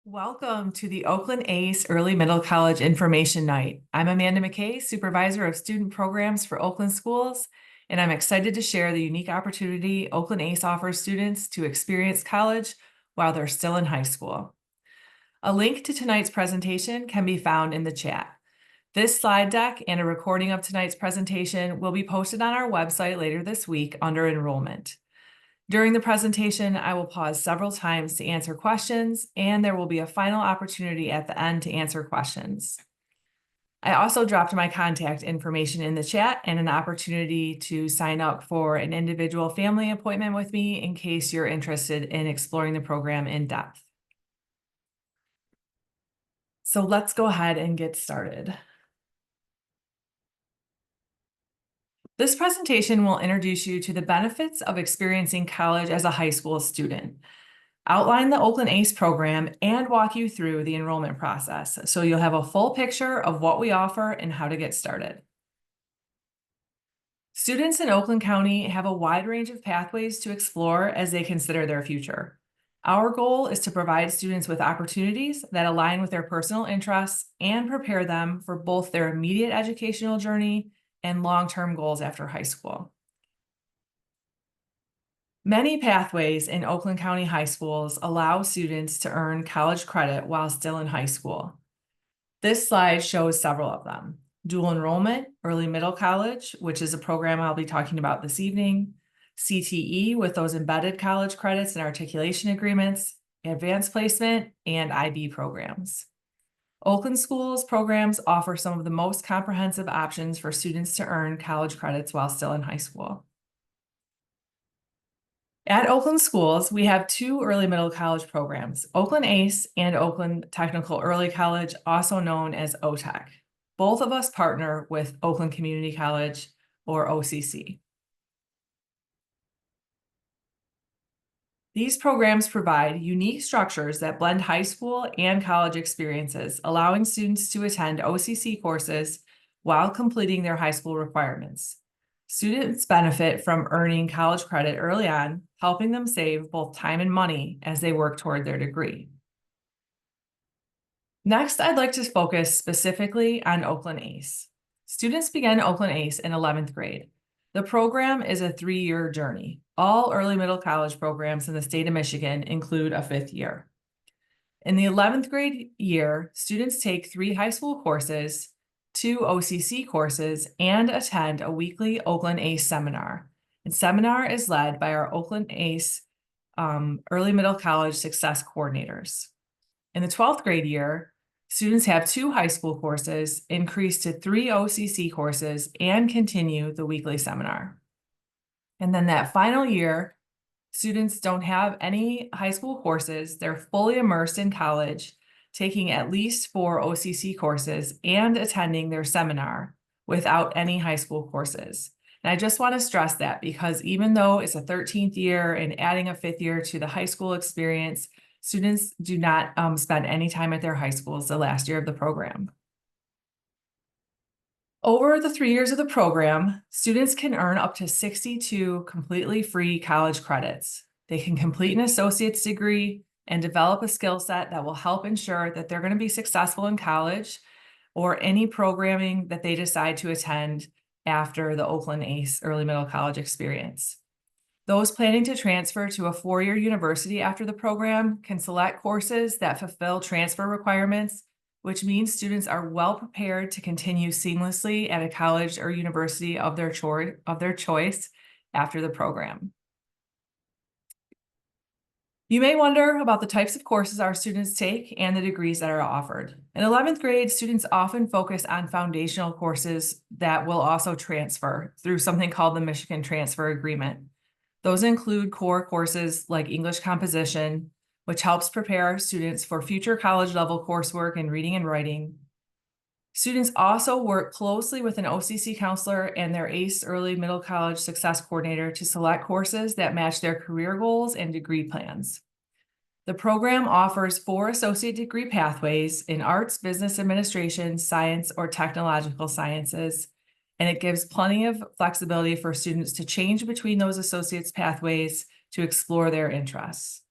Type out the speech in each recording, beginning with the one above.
Welcome to the Oakland ACE Early Middle College Information Night. I'm Amanda McKay, Supervisor of Student Programs for Oakland Schools, and I'm excited to share the unique opportunity Oakland ACE offers students to experience college while they're still in high school. A link to tonight's presentation can be found in the chat. This slide deck and a recording of tonight's presentation will be posted on our website later this week under enrollment. During the presentation, I will pause several times to answer questions, and there will be a final opportunity at the end to answer questions. I also dropped my contact information in the chat and an opportunity to sign up for an individual family appointment with me in case you're interested in exploring the program in depth. So let's go ahead and get started. This presentation will introduce you to the benefits of experiencing college as a high school student, outline the Oakland ACE program, and walk you through the enrollment process so you'll have a full picture of what we offer and how to get started. Students in Oakland County have a wide range of pathways to explore as they consider their future. Our goal is to provide students with opportunities that align with their personal interests and prepare them for both their immediate educational journey and long-term goals after high school. Many pathways in Oakland County high schools allow students to earn college credit while still in high school. This slide shows several of them: dual enrollment, early middle college, which is a program I'll be talking about this evening, CTE with those embedded college credits and articulation agreements, advanced placement, and IB programs. Oakland Schools programs offer some of the most comprehensive options for students to earn college credits while still in high school. At Oakland Schools, we have two early middle college programs, Oakland ACE and Oakland Technical Early College, also known as OTEC. Both of us partner with Oakland Community College, or OCC. These programs provide unique structures that blend high school and college experiences, allowing students to attend OCC courses while completing their high school requirements. Students benefit from earning college credit early on, helping them save both time and money as they work toward their degree. Next, I'd like to focus specifically on Oakland ACE. Students begin Oakland ACE in 11th grade. The program is a 3-year journey. All early middle college programs in the state of Michigan include a 5th year. In the 11th grade year, students take 3 high school courses, 2 OCC courses, and attend a weekly Oakland ACE seminar. And seminar is led by our Oakland ACE early middle college success coordinators. In the 12th grade year, students have 2 high school courses, increase to 3 OCC courses, and continue the weekly seminar. And then that final year, students don't have any high school courses. They're fully immersed in college, taking at least 4 OCC courses and attending their seminar without any high school courses. And I just want to stress that because even though it's a 13th year and adding a 5th year to the high school experience, students do not spend any time at their high schools the last year of the program. Over the 3 years of the program, students can earn up to 62 completely free college credits. They can complete an associate's degree and develop a skill set that will help ensure that they're going to be successful in college or any programming that they decide to attend after the Oakland ACE early middle college experience. Those planning to transfer to a 4-year university after the program can select courses that fulfill transfer requirements, which means students are well prepared to continue seamlessly at a college or university of their choice after the program. You may wonder about the types of courses our students take and the degrees that are offered. In 11th grade, students often focus on foundational courses that will also transfer through something called the Michigan Transfer Agreement. Those include core courses like English composition, which helps prepare students for future college-level coursework in reading and writing. Students also work closely with an OCC counselor and their ACE early middle college success coordinator to select courses that match their career goals and degree plans. The program offers 4 associate degree pathways in arts, business administration, science, or technological sciences, and it gives plenty of flexibility for students to change between those associates pathways to explore their interests.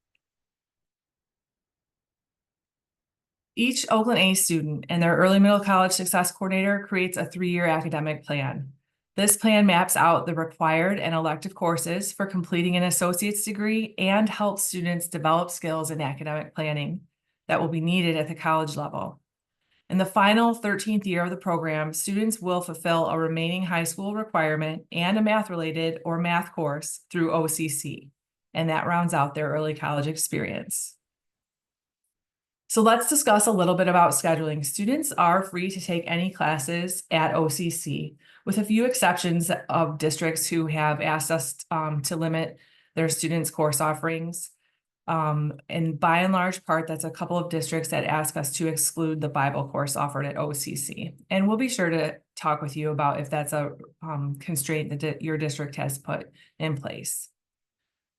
Each Oakland ACE student and their early middle college success coordinator creates a 3-year academic plan. This plan maps out the required and elective courses for completing an associate's degree and helps students develop skills in academic planning that will be needed at the college level. In the final 13th year of the program, students will fulfill a remaining high school requirement and a math-related or math course through OCC, and that rounds out their early college experience. So let's discuss a little bit about scheduling. Students are free to take any classes at OCC, with a few exceptions of districts who have asked us to limit their students' course offerings. And by and large part, that's a couple of districts that ask us to exclude the Bible course offered at OCC. And we'll be sure to talk with you about if that's a constraint that your district has put in place.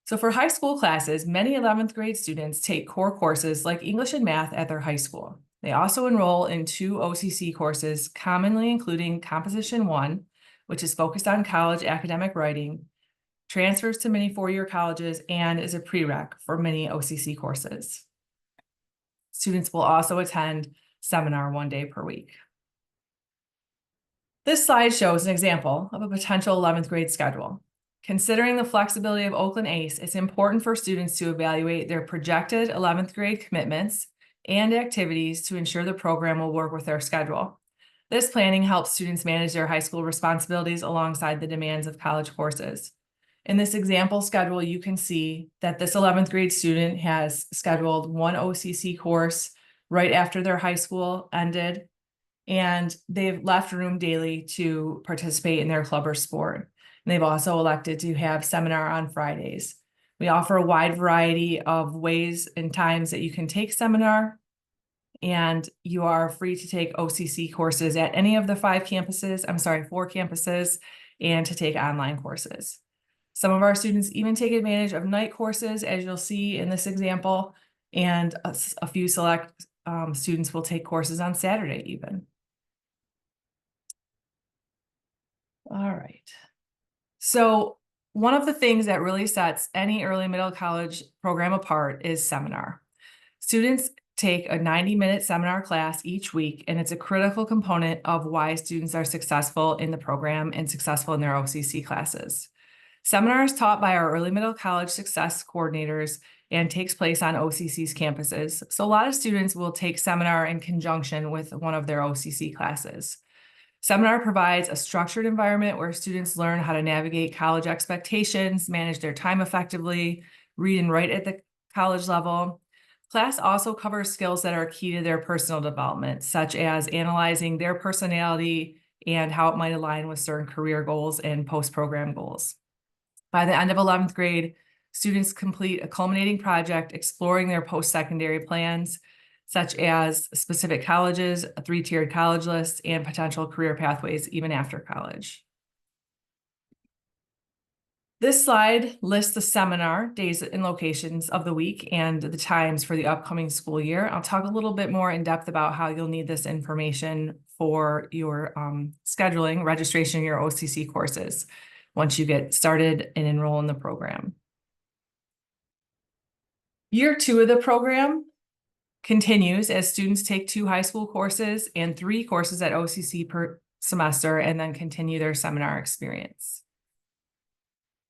So for high school classes, many 11th grade students take core courses like English and math at their high school. They also enroll in 2 OCC courses, commonly including Composition 1, which is focused on college academic writing, transfers to many 4-year colleges, and is a prereq for many OCC courses. Students will also attend seminar 1 day per week. This slide shows an example of a potential 11th grade schedule. Considering the flexibility of Oakland ACE, it's important for students to evaluate their projected 11th grade commitments and activities to ensure the program will work with their schedule. This planning helps students manage their high school responsibilities alongside the demands of college courses. In this example schedule, you can see that this 11th grade student has scheduled 1 OCC course right after their high school ended, and they've left room daily to participate in their club or sport. And they've also elected to have seminar on Fridays. We offer a wide variety of ways and times that you can take seminar, and you are free to take OCC courses at any of the 4 campuses, and to take online courses. Some of our students even take advantage of night courses, as you'll see in this example, and a few select students will take courses on Saturday even. All right. So one of the things that really sets any early middle college program apart is seminar. Students take a 90-minute seminar class each week, and it's a critical component of why students are successful in the program and successful in their OCC classes. Seminar is taught by our early middle college success coordinators and takes place on OCC's campuses. So a lot of students will take seminar in conjunction with one of their OCC classes. Seminar provides a structured environment where students learn how to navigate college expectations, manage their time effectively, read and write at the college level. Class also covers skills that are key to their personal development, such as analyzing their personality and how it might align with certain career goals and post-program goals. By the end of 11th grade, students complete a culminating project exploring their post-secondary plans, such as specific colleges, a 3-tiered college list, and potential career pathways even after college. This slide lists the seminar days and locations of the week and the times for the upcoming school year. I'll talk a little bit more in depth about how you'll need this information for your scheduling, registration, your OCC courses once you get started and enroll in the program. Year 2 of the program continues as students take 2 high school courses and 3 courses at OCC per semester, and then continue their seminar experience.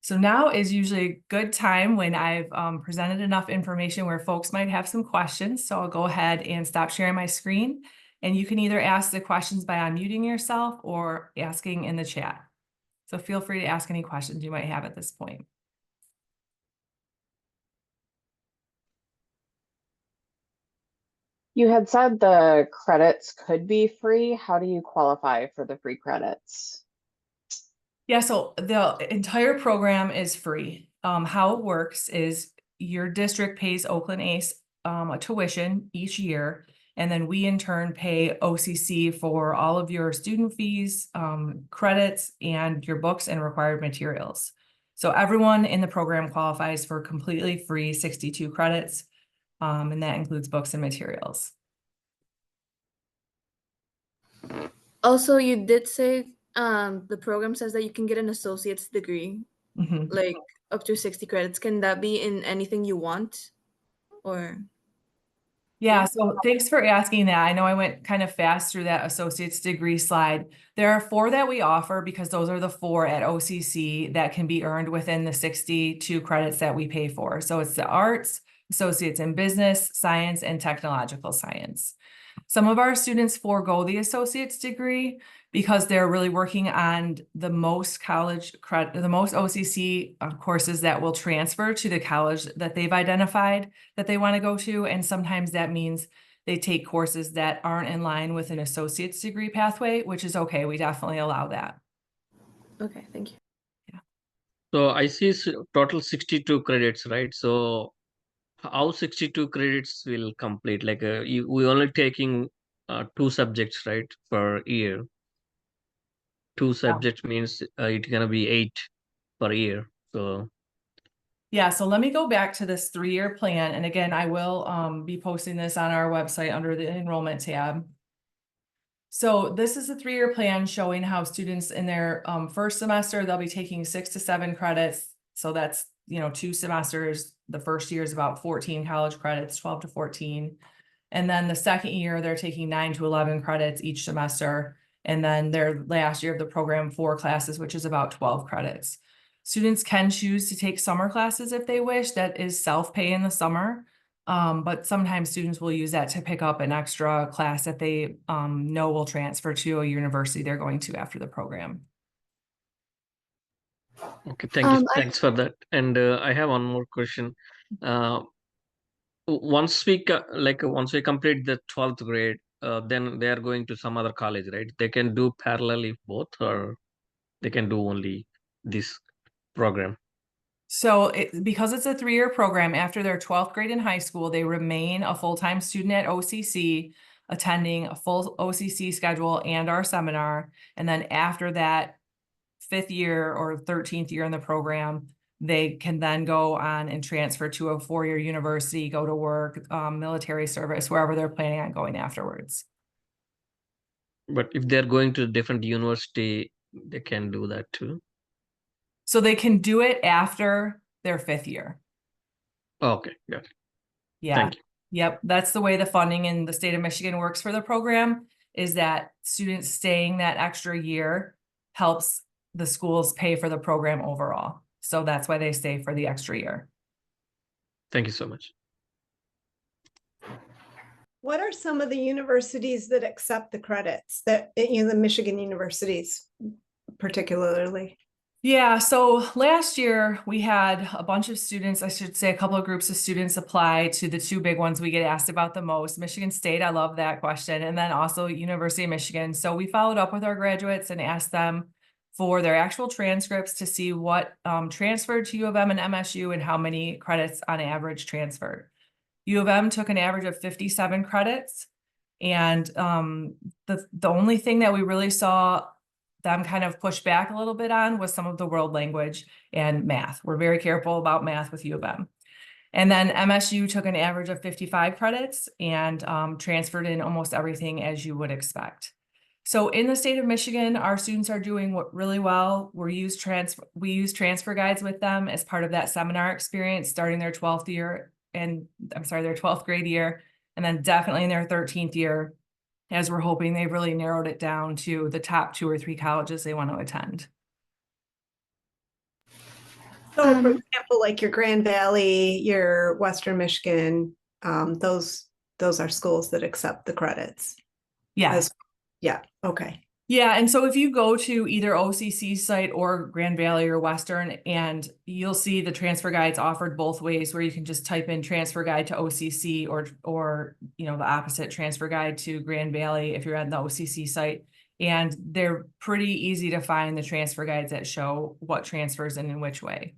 So now is usually a good time when I've presented enough information where folks might have some questions. So I'll go ahead and stop sharing my screen, and you can either ask the questions by unmuting yourself or asking in the chat. So feel free to ask any questions you might have at this point. You had said the credits could be free. How do you qualify for the free credits? Yeah, so the entire program is free. How it works is your district pays Oakland ACE a tuition each year, and then we in turn pay OCC for all of your student fees, credits, and your books and required materials. So everyone in the program qualifies for completely free 62 credits, and that includes books and materials. Also, you did say the program says that you can get an associate's degree, like up to 60 credits. Can that be in anything you want, or? Yeah, so thanks for asking that. I know I went kind of fast through that associate's degree slide. There are 4 that we offer because those are the 4 at OCC that can be earned within the 62 credits that we pay for. So it's the arts, associates in business, science, and technological science. Some of our students forego the associate's degree because they're really working on the most the most OCC courses that will transfer to the college that they've identified that they want to go to. And sometimes that means they take courses that aren't in line with an associate's degree pathway, which is okay. We definitely allow that. Okay, thank you. So I see total 62 credits, right? So how 62 credits will complete? Like we only taking 2 subjects, right, per year. 2 subjects means it's gonna be 8 per year. So Yeah, so let me go back to this 3-year plan. And again, I will be posting this on our website under the enrollment tab. So this is a 3-year plan showing how students in their first semester, they'll be taking 6 to 7 credits. So that's, 2 semesters. The first year is about 14 college credits, 12 to 14. And then the second year, they're taking 9 to 11 credits each semester. And then their last year of the program, 4 classes, which is about 12 credits. Students can choose to take summer classes if they wish. That is self-pay in the summer. But sometimes students will use that to pick up an extra class that they know will transfer to a university they're going to after the program. okay, thank you. Thanks for that. And I have one more question. Once we complete the 12th grade, then they are going to some other college, right? They can do parallelly both, or they can do only this program. So because it's a 3-year program, after their 12th grade in high school, they remain a full-time student at OCC, attending a full OCC schedule and our seminar. And then after that 5th year or 13th year in the program, they can then go on and transfer to a 4-year university, go to work, military service, wherever they're planning on going afterwards. But if they're going to a different university, they can do that too. So they can do it after their 5th year. Okay, got it. Yeah. Thank you. Yep. That's the way the funding in the state of Michigan works for the program, is that students staying that extra year helps the schools pay for the program overall. So that's why they stay for the extra year. Thank you so much. What are some of the universities that accept the credits that, the Michigan universities particularly? Yeah, so last year we had a bunch of students, I should say a couple of groups of students apply to the 2 big ones we get asked about the most. Michigan State, I love that question, and then also University of Michigan. So we followed up with our graduates and asked them for their actual transcripts to see what transferred to U of M and MSU and how many credits on average transferred. U of M took an average of 57 credits. And the only thing that we really saw them kind of push back a little bit on was some of the world language and math. We're very careful about math with U of M. And then MSU took an average of 55 credits and transferred in almost everything as you would expect. So in the state of Michigan, our students are doing really well. We use transfer guides with them as part of that seminar experience, starting their 12th year and their 12th grade year, and then definitely in their 13th year, as we're hoping they've really narrowed it down to the top 2 or 3 colleges they want to attend. So for example, like your Grand Valley, your Western Michigan, those are schools that accept the credits. Yeah. Yeah. Okay. Yeah, and so if you go to either OCC site or Grand Valley or Western, and you'll see the transfer guides offered both ways, where you can just type in transfer guide to OCC or the opposite, transfer guide to Grand Valley if you're at the OCC site. And they're pretty easy to find, the transfer guides that show what transfers and in which way.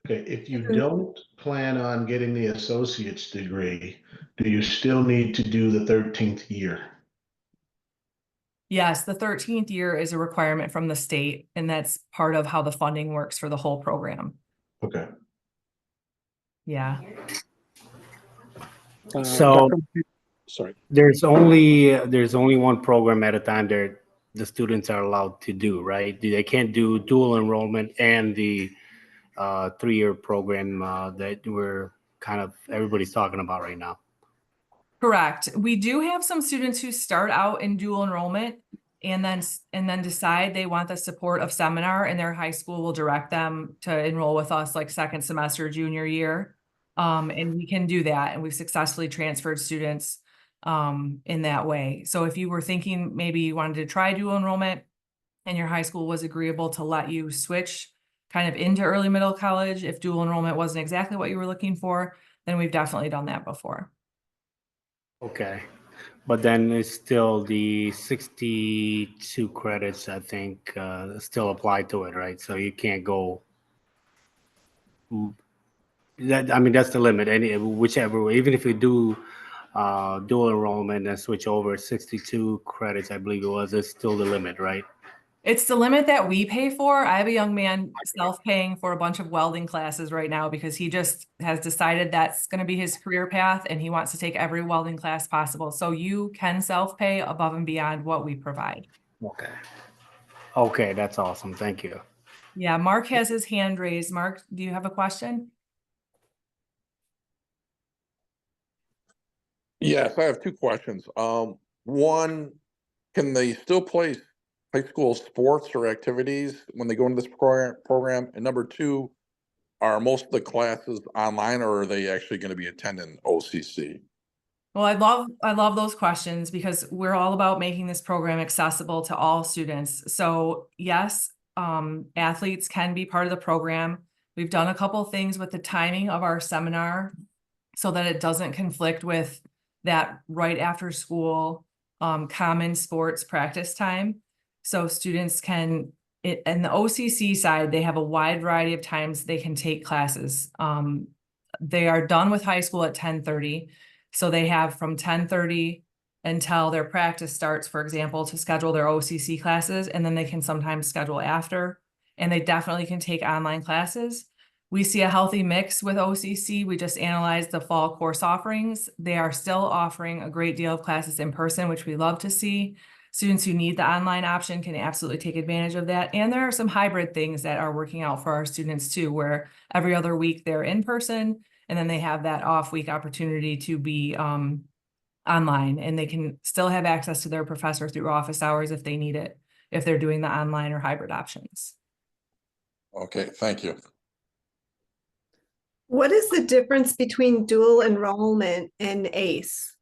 Okay, if you don't plan on getting the associate's degree, do you still need to do the 13th year? Yes, the 13th year is a requirement from the state, and that's part of how the funding works for the whole program. Okay. Yeah. So Sorry. there's only one program at a time that the students are allowed to do, right? They can't do dual enrollment and the 3-year program that we're kind of everybody's talking about right now. Correct. We do have some students who start out in dual enrollment and then decide they want the support of seminar, and their high school will direct them to enroll with us like second semester, junior year. And we can do that. And we've successfully transferred students in that way. So if you were thinking maybe you wanted to try dual enrollment and your high school was agreeable to let you switch kind of into early middle college, if dual enrollment wasn't exactly what you were looking for, then we've definitely done that before. Okay. But then it's still the 62 credits, I think, still apply to it, right? So you can't go. I mean, that's the limit. Whichever way, even if you do dual enrollment and switch over 62 credits, I believe it was, it's still the limit, right? It's the limit that we pay for. I have a young man self-paying for a bunch of welding classes right now because he just has decided that's going to be his career path and he wants to take every welding class possible. So you can self-pay above and beyond what we provide. Okay. Okay, that's awesome. Thank you. Yeah, Mark has his hand raised. Mark, do you have a question? Yes, I have two questions. One, can they still play high school sports or activities when they go into this program? And number two, are most of the classes online, or are they actually going to be attending OCC? Well, I love those questions because we're all about making this program accessible to all students. So yes, athletes can be part of the program. We've done a couple things with the timing of our seminar so that it doesn't conflict with that right after school common sports practice time. So students can, and the OCC side, they have a wide variety of times they can take classes. They are done with high school at 10:30. So they have from 10:30 until their practice starts, for example, to schedule their OCC classes, and then they can sometimes schedule after, and they definitely can take online classes. We see a healthy mix with OCC. We just analyzed the fall course offerings. They are still offering a great deal of classes in person, which we love to see. Students who need the online option can absolutely take advantage of that. And there are some hybrid things that are working out for our students too, where every other week they're in person, and then they have that off week opportunity to be online, and they can still have access to their professor through office hours if they need it, if they're doing the online or hybrid options. Okay, thank you. What is the difference between dual enrollment and ACE?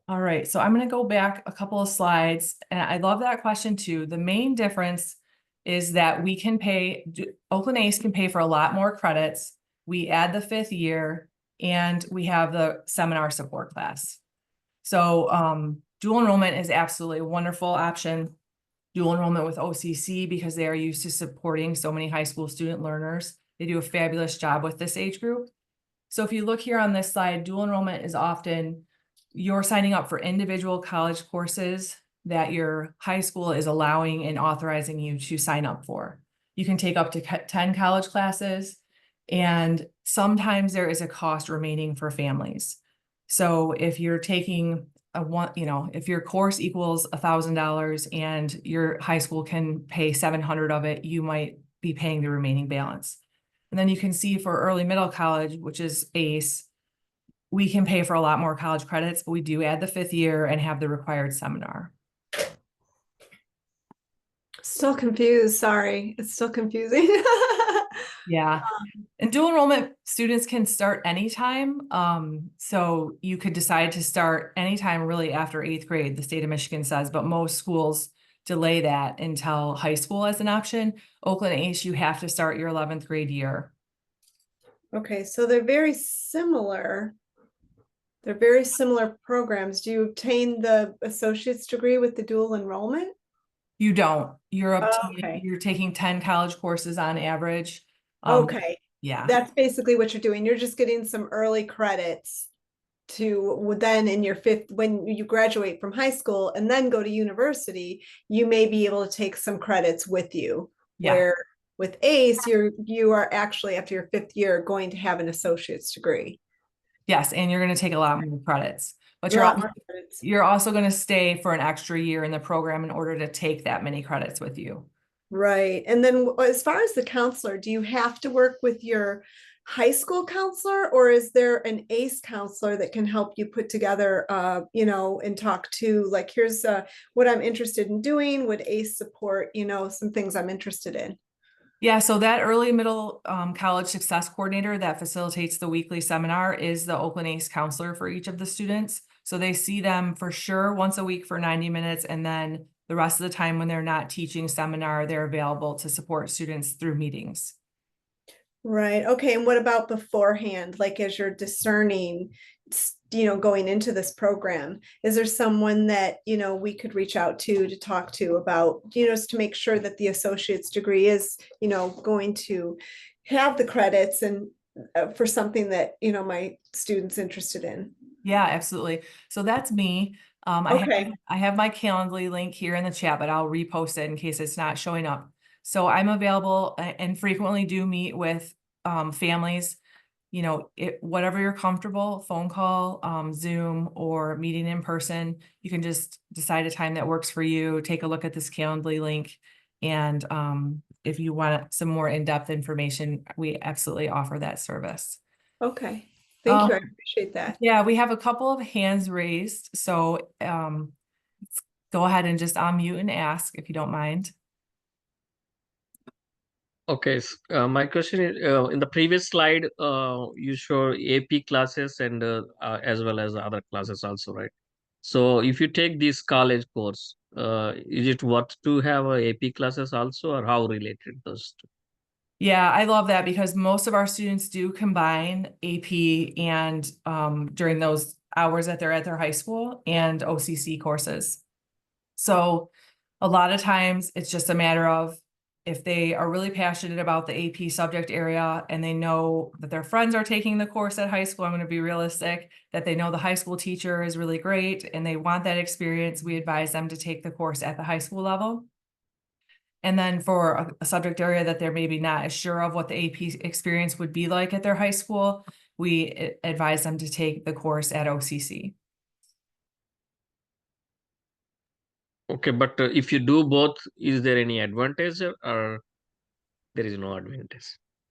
All right, so I'm going to go back a couple of slides, and I love that question too. The main difference is that we can pay, Oakland ACE can pay for a lot more credits. We add the 5th year, and we have the seminar support class. So dual enrollment is absolutely a wonderful option. Dual enrollment with OCC, because they are used to supporting so many high school student learners. They do a fabulous job with this age group. So if you look here on this slide, dual enrollment is often you're signing up for individual college courses that your high school is allowing and authorizing you to sign up for. You can take up to 10 college classes, and sometimes there is a cost remaining for families. So if you're taking if your course equals $1,000 and your high school can pay $700 of it, you might be paying the remaining balance. And then you can see for early middle college, which is ACE, we can pay for a lot more college credits, but we do add the 5th year and have the required seminar. Still confused, sorry. It's still confusing. Yeah. And dual enrollment students can start anytime. So you could decide to start anytime really after 8th grade, the state of Michigan says, but most schools delay that until high school as an option. Oakland ACE, you have to start your 11th grade year. Okay, so they're very similar. They're very similar programs. Do you obtain the associate's degree with the dual enrollment? You don't. You're Okay. you're taking 10 college courses on average. Okay, Yeah. that's basically what you're doing. You're just getting some early credits to then in your 5th, when you graduate from high school and then go to university, you may be able to take some credits with you. Yeah. Where with ACE, you are actually after your 5th year going to have an associate's degree. Yes, and you're going to take a lot more credits, but you're also going to stay for an extra year in the program in order to take that many credits with you. Right. And then as far as the counselor, do you have to work with your high school counselor, or is there an ACE counselor that can help you put together, you know, and talk to, like, here's what I'm interested in doing, would ACE support, you know, some things I'm interested in? Yeah, so that early middle college success coordinator that facilitates the weekly seminar is the Oakland ACE counselor for each of the students. So they see them for sure once a week for 90 minutes, and then the rest of the time when they're not teaching seminar, they're available to support students through meetings. Right. Okay. And what about beforehand? Like, as you're discerning, you know, going into this program, is there someone that, you know, we could reach out to talk to about, you know, just to make sure that the associate's degree is, you know, going to have the credits and for something that, you know, my student's interested in? Yeah, absolutely. So that's me. Okay. I have my Calendly link here in the chat, but I'll repost it in case it's not showing up. So I'm available and frequently do meet with families, you know, whatever you're comfortable, phone call, Zoom, or meeting in person. You can just decide a time that works for you. Take a look at this Calendly link. And if you want some more in-depth information, we absolutely offer that service. Okay. Thank you. I appreciate that. Yeah, we have a couple of hands raised, so let's go ahead and just unmute and ask if you don't mind. Okay, my question is, in the previous slide, you show AP classes and as well as other classes also, right? So if you take this college course, is it worth to have a AP classes also, or how related those two? Yeah, I love that because most of our students do combine AP and during those hours that they're at their high school and OCC courses. So a lot of times it's just a matter of if they are really passionate about the AP subject area and they know that their friends are taking the course at high school, I'm going to be realistic, that they know the high school teacher is really great and they want that experience, we advise them to take the course at the high school level. And then for a subject area that they're maybe not as sure of what the AP experience would be like at their high school, we advise them to take the course at OCC. Okay, but if you do both, is there any advantage or there is no advantage?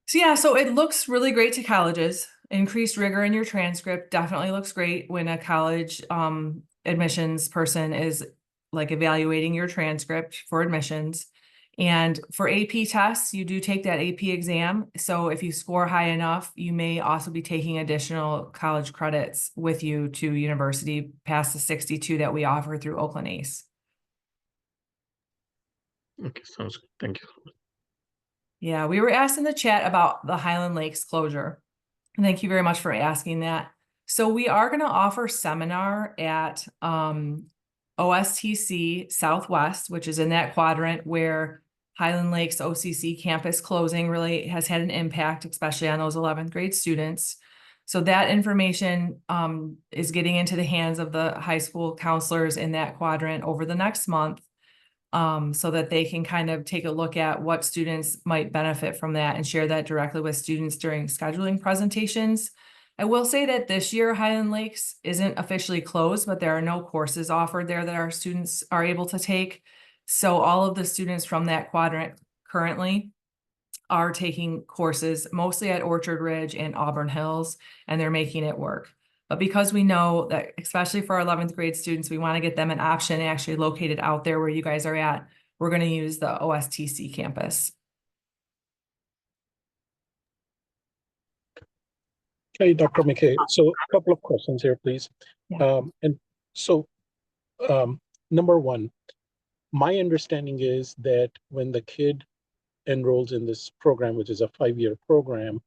So yeah, so it looks really great to colleges. Increased rigor in your transcript definitely looks great when a college admissions person is like evaluating your transcript for admissions. And for AP tests, you do take that AP exam. So if you score high enough, you may also be taking additional college credits with you to university past the 62 that we offer through Oakland ACE. Okay, sounds good. Thank you. Yeah, we were asked in the chat about the Highland Lakes closure. And thank you very much for asking that. So we are going to offer seminar at OSTC Southwest, which is in that quadrant where Highland Lakes OCC campus closing really has had an impact, especially on those 11th grade students. So that information is getting into the hands of the high school counselors in that quadrant over the next month. So that they can kind of take a look at what students might benefit from that and share that directly with students during scheduling presentations. I will say that this year Highland Lakes isn't officially closed, but there are no courses offered there that our students are able to take. So all of the students from that quadrant currently are taking courses mostly at Orchard Ridge and Auburn Hills, and they're making it work. But because we know that, especially for our 11th grade students, we want to get them an option actually located out there where you guys are at, we're going to use the OSTC campus. Okay, Dr. McKay. So a couple of questions here, please. Yeah. Number one, my understanding is that when the kid enrolls in this program, which is a 5-year program,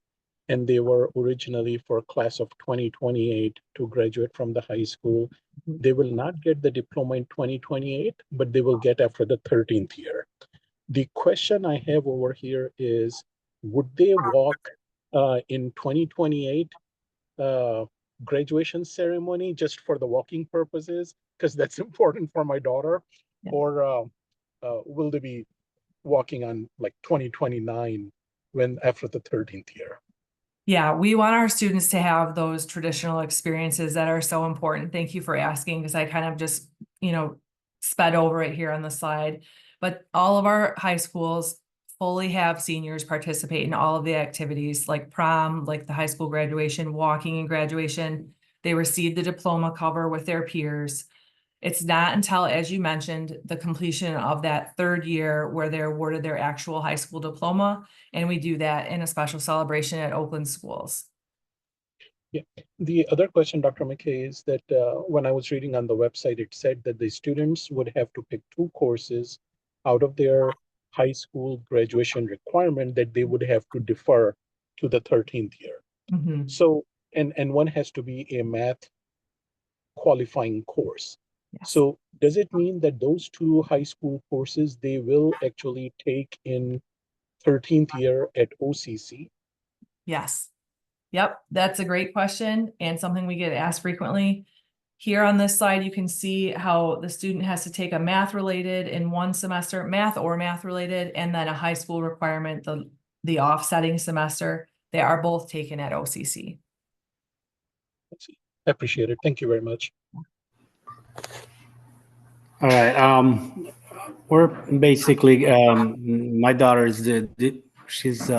and they were originally for class of 2028 to graduate from the high school, they will not get the diploma in 2028, but they will get after the 13th year. The question I have over here is, would they walk in 2028 graduation ceremony just for the walking purposes? Because that's important for my daughter. Yeah. Or will they be walking on like 2029 after the 13th year? Yeah, we want our students to have those traditional experiences that are so important. Thank you for asking, because I kind of just, sped over it here on the slide. But all of our high schools fully have seniors participate in all of the activities like prom, like the high school graduation, walking and graduation. They receive the diploma cover with their peers. It's not until, as you mentioned, the completion of that third year where they're awarded their actual high school diploma. And we do that in a special celebration at Oakland schools. Yeah. The other question, Dr. McKay, is that when I was reading on the website, it said that the students would have to pick 2 courses out of their high school graduation requirement that they would have to defer to the 13th year. Mhm. So, and one has to be a math qualifying course. Yes. So does it mean that those 2 high school courses, they will actually take in 13th year at OCC? Yes. Yep, that's a great question and something we get asked frequently. Here on this slide, you can see how the student has to take a math related in one semester, math related, and then a high school requirement, the offsetting semester. They are both taken at OCC. I appreciate it. Thank you very much. All right. We're basically, my daughter's she's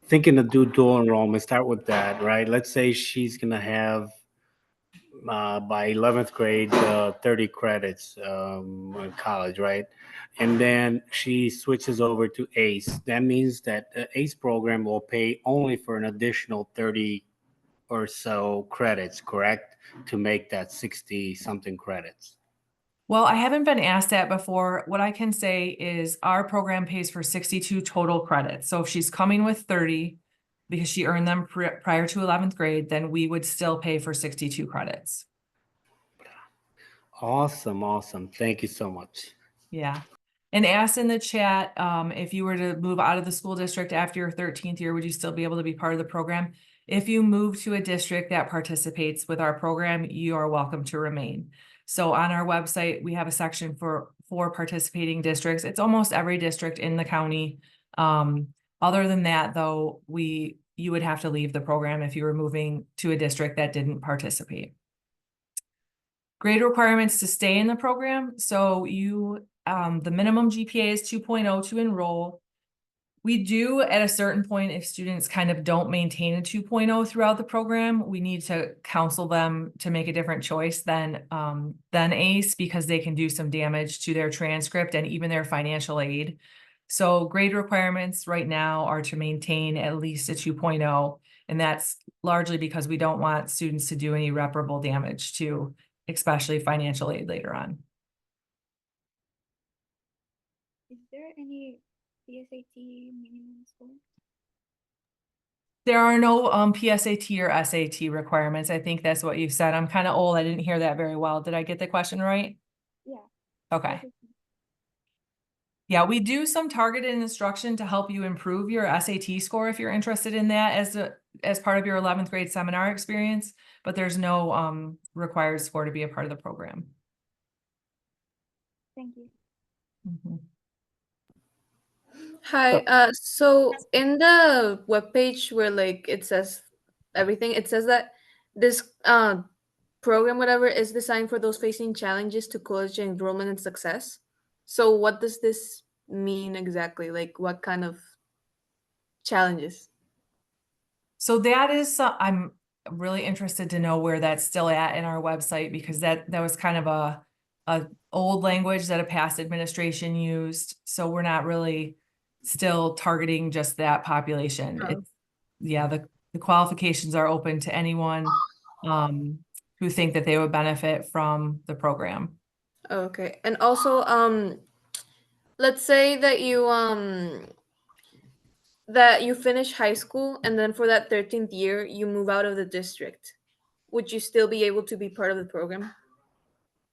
thinking to do dual enrollment. Start with that, right? Let's say she's gonna have by 11th grade 30 credits in college, right? And then she switches over to ACE. That means that the ACE program will pay only for an additional 30 or so credits, correct? To make that 60 something credits. Well, I haven't been asked that before. What I can say is our program pays for 62 total credits. So if she's coming with 30 because she earned them prior to 11th grade, then we would still pay for 62 credits. Awesome. Thank you so much. Yeah. And ask in the chat, if you were to move out of the school district after your 13th year, would you still be able to be part of the program? If you move to a district that participates with our program, you are welcome to remain. So on our website, we have a section for participating districts. It's almost every district in the county. Other than that, though, you would have to leave the program if you were moving to a district that didn't participate. Grade requirements to stay in the program. So the minimum GPA is 2.0 to enroll. We do at a certain point, if students kind of don't maintain a 2.0 throughout the program, we need to counsel them to make a different choice than ACE, because they can do some damage to their transcript and even their financial aid. So grade requirements right now are to maintain at least a 2.0, and that's largely because we don't want students to do any irreparable damage to especially financial aid later on. Is there any PSAT minimum score? There are no PSAT or SAT requirements. I think that's what you said. I'm kind of old. I didn't hear that very well. Did I get the question right? Yeah. Okay. Yeah, we do some targeted instruction to help you improve your SAT score if you're interested in that as part of your 11th grade seminar experience, but there's no required score to be a part of the program. Thank you. Mm-hmm. Hi, so in the webpage where like it says everything, it says that this program, whatever, is designed for those facing challenges to college enrollment and success. So what does this mean exactly? Like what kind of challenges? So that is, I'm really interested to know where that's still at in our website, because that was kind of a old language that a past administration used. So we're not really still targeting just that population. Oh. Yeah, the qualifications are open to anyone who think that they would benefit from the program. Okay. And also, let's say that you finish high school and then for that 13th year you move out of the district. Would you still be able to be part of the program?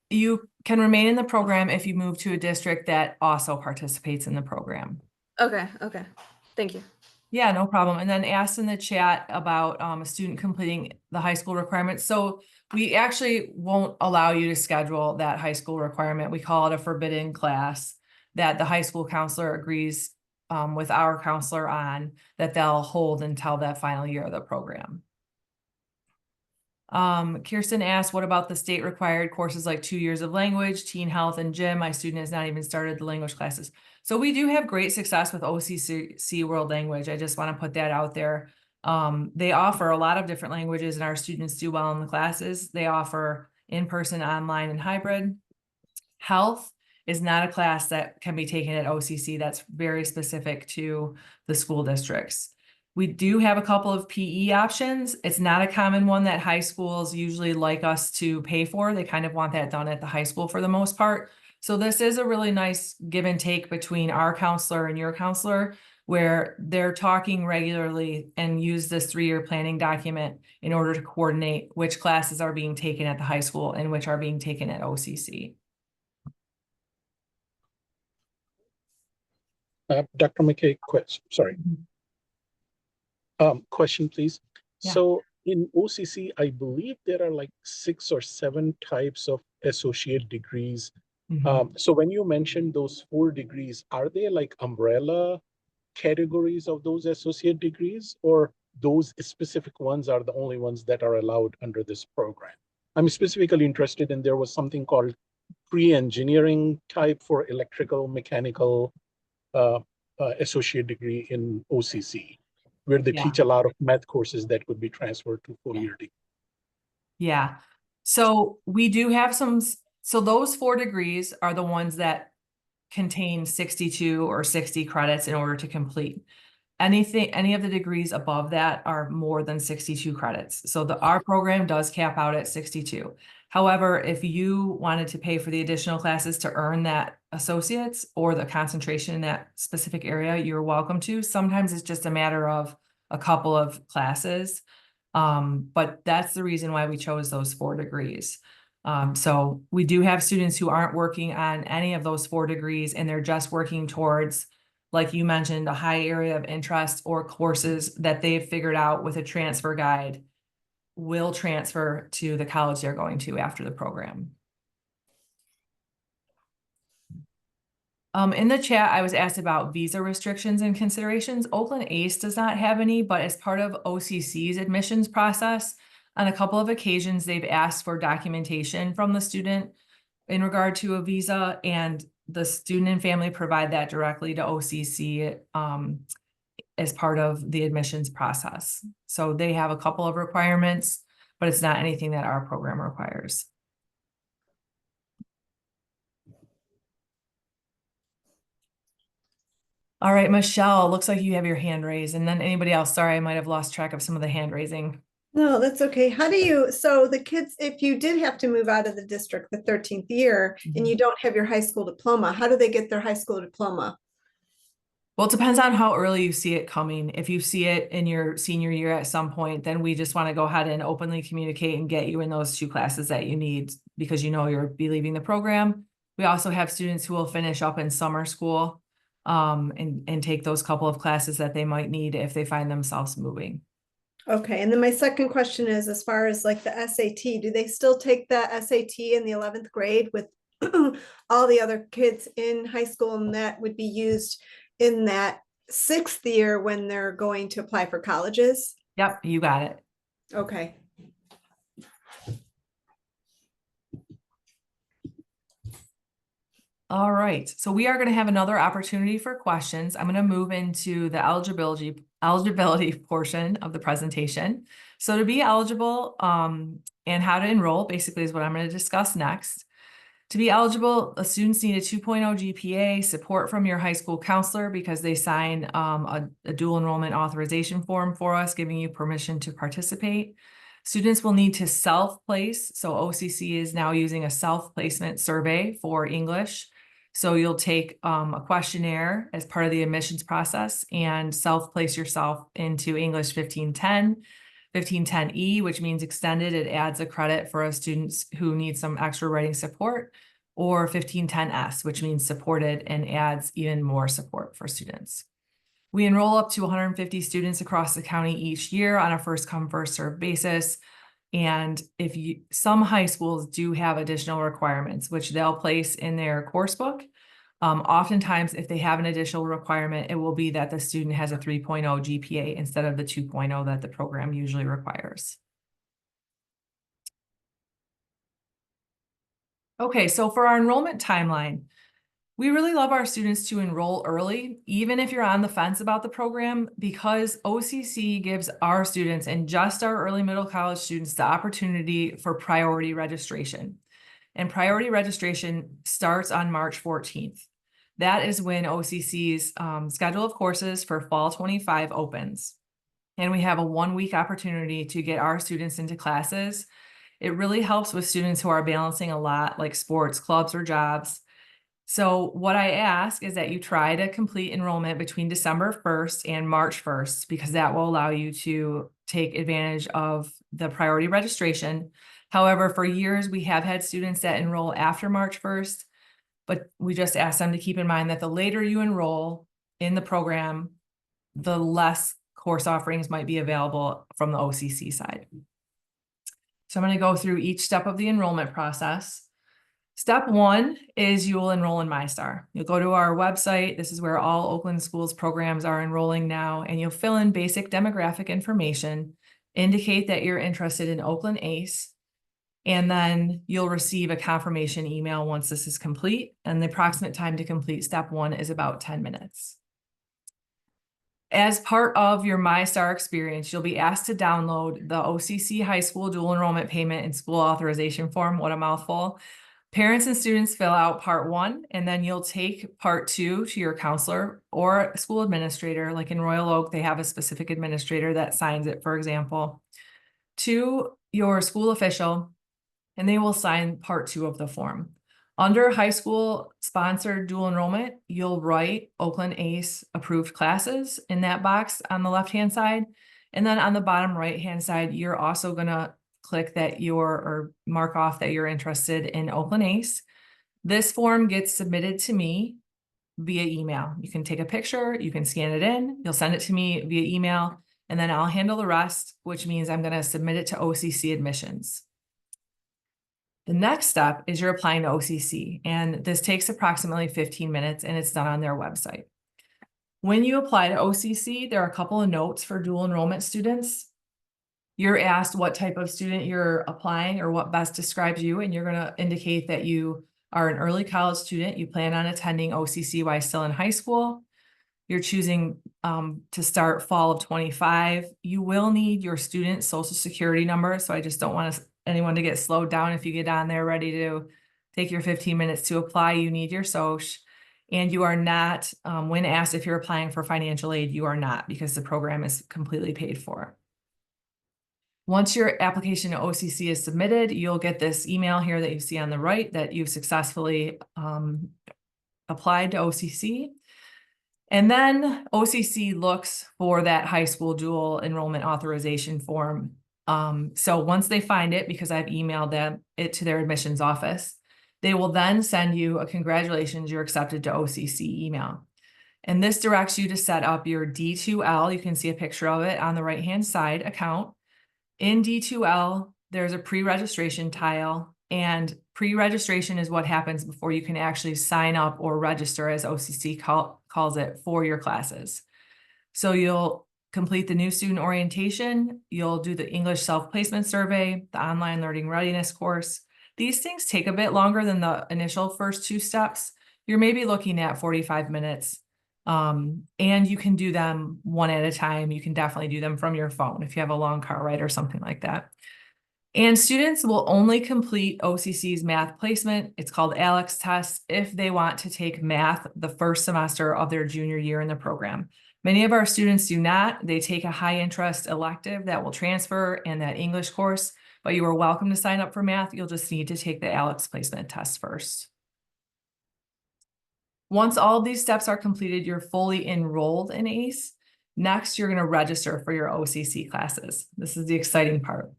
You can remain in the program if you move to a district that also participates in the program. Okay. Thank you. Yeah, no problem. And then asked in the chat about a student completing the high school requirements. So we actually won't allow you to schedule that high school requirement. We call it a forbidden class that the high school counselor agrees with our counselor on, that they'll hold until that final year of the program. Kirsten asked, what about the state required courses like 2 years of language, teen health, and gym? My student has not even started the language classes. So we do have great success with OCC World Language. I just want to put that out there. They offer a lot of different languages and our students do well in the classes. They offer in-person, online, and hybrid. Health is not a class that can be taken at OCC. That's very specific to the school districts. We do have a couple of PE options. It's not a common one that high schools usually like us to pay for. They kind of want that done at the high school for the most part. So this is a really nice give and take between our counselor and your counselor, where they're talking regularly and use this 3-year planning document in order to coordinate which classes are being taken at the high school and which are being taken at OCC. Dr. McKay, question, please. Yeah. So in OCC, I believe there are like 6 or 7 types of associate degrees. So when you mentioned those 4 degrees, are they like umbrella categories of those associate degrees, or those specific ones are the only ones that are allowed under this program? I'm specifically interested in, there was something called pre-engineering type for electrical, mechanical associate degree in OCC, where they teach a lot of math courses that could be transferred to 4-year degree. Yeah. So we do have some, so those 4 degrees are the ones that contain 62 or 60 credits in order to complete. Any of the degrees above that are more than 62 credits. So our program does cap out at 62. However, if you wanted to pay for the additional classes to earn that associate's or the concentration in that specific area, you're welcome to. Sometimes it's just a matter of a couple of classes. But that's the reason why we chose those 4 degrees. So we do have students who aren't working on any of those 4 degrees and they're just working towards, like you mentioned, a high area of interest or courses that they've figured out with a transfer guide will transfer to the college they're going to after the program. In the chat, I was asked about visa restrictions and considerations. Oakland ACE does not have any, but as part of OCC's admissions process, on a couple of occasions, they've asked for documentation from the student in regard to a visa, and the student and family provide that directly to OCC as part of the admissions process. So they have a couple of requirements, but it's not anything that our program requires. All right, Michelle, looks like you have your hand raised, and then anybody else? Sorry, I might have lost track of some of the hand raising. No, that's okay. How do you, so the kids, if you did have to move out of the district the 13th year and you don't have your high school diploma, how do they get their high school diploma? Well, it depends on how early you see it coming. If you see it in your senior year at some point, then we just want to go ahead and openly communicate and get you in those 2 classes that you need because you know you'll be leaving the program. We also have students who will finish up in summer school and take those couple of classes that they might need if they find themselves moving. Okay, and then my second question is, as far as like the SAT, do they still take the SAT in the 11th grade with all the other kids in high school, and that would be used in that 6th year when they're going to apply for colleges? Yep, you got it. Okay. All right, so we are going to have another opportunity for questions. I'm going to move into the eligibility portion of the presentation. So to be eligible and how to enroll basically is what I'm going to discuss next. To be eligible, students need a 2.0 GPA, support from your high school counselor because they sign a dual enrollment authorization form for us, giving you permission to participate. Students will need to self-place. So OCC is now using a self-placement survey for English. So you'll take a questionnaire as part of the admissions process and self-place yourself into English 1510. 1510E, which means extended. It adds a credit for students who need some extra writing support, or 1510S, which means supported and adds even more support for students. We enroll up to 150 students across the county each year on a first come, first served basis. And some high schools do have additional requirements, which they'll place in their course book. Oftentimes, if they have an additional requirement, it will be that the student has a 3.0 GPA instead of the 2.0 that the program usually requires. Okay, so for our enrollment timeline, we really love our students to enroll early, even if you're on the fence about the program, because OCC gives our students and just our early middle college students the opportunity for priority registration. And priority registration starts on March 14th. That is when OCC's schedule of courses for fall 25 opens. And we have a 1-week opportunity to get our students into classes. It really helps with students who are balancing a lot, like sports, clubs, or jobs. So what I ask is that you try to complete enrollment between December 1st and March 1st, because that will allow you to take advantage of the priority registration. However, for years, we have had students that enroll after March 1st, but we just ask them to keep in mind that the later you enroll in the program, the less course offerings might be available from the OCC side. So I'm going to go through each step of the enrollment process. Step 1 is you will enroll in MyStar. You'll go to our website. This is where all Oakland schools programs are enrolling now, and you'll fill in basic demographic information, indicate that you're interested in Oakland ACE, and then you'll receive a confirmation email once this is complete, and the approximate time to complete step 1 is about 10 minutes. As part of your MyStar experience, you'll be asked to download the OCC High School Dual Enrollment Payment and School Authorization Form. What a mouthful. Parents and students fill out part 1, and then you'll take part 2 to your counselor or school administrator. Like in Royal Oak, they have a specific administrator that signs it, for example, to your school official, and they will sign part 2 of the form. Under high school sponsored dual enrollment, you'll write Oakland ACE approved classes in that box on the left-hand side. And then on the bottom right-hand side, you're also gonna click that or mark off that you're interested in Oakland ACE. This form gets submitted to me via email. You can take a picture, you can scan it in, you'll send it to me via email, and then I'll handle the rest, which means I'm gonna submit it to OCC admissions. The next step is you're applying to OCC, and this takes approximately 15 minutes, and it's done on their website. When you apply to OCC, there are a couple of notes for dual enrollment students. You're asked what type of student you're applying or what best describes you, and you're going to indicate that you are an early college student. You plan on attending OCC while still in high school. You're choosing to start fall of 25. You will need your student social security number, so I just don't want anyone to get slowed down. If you get on there ready to take your 15 minutes to apply, you need your social. And you are not, when asked if you're applying for financial aid, you are not, because the program is completely paid for. Once your application to OCC is submitted, you'll get this email here that you see on the right that you've successfully applied to OCC. And then OCC looks for that high school dual enrollment authorization form. So once they find it, because I've emailed it to their admissions office, they will then send you a congratulations, you're accepted to OCC email. And this directs you to set up your D2L. You can see a picture of it on the right-hand side account. In D2L, there's a pre-registration tile, and pre-registration is what happens before you can actually sign up or register, as OCC calls it, for your classes. So you'll complete the new student orientation, you'll do the English self-placement survey, the online learning readiness course. These things take a bit longer than the initial first 2 steps. You're maybe looking at 45 minutes. And you can do them one at a time. You can definitely do them from your phone if you have a long car ride or something like that. And students will only complete OCC's math placement. It's called ALEX test if they want to take math the first semester of their junior year in the program. Many of our students do not. They take a high interest elective that will transfer in that English course, but you are welcome to sign up for math. You'll just need to take the ALEX placement test first. Once all of these steps are completed, you're fully enrolled in ACE. Next, you're going to register for your OCC classes. This is the exciting part.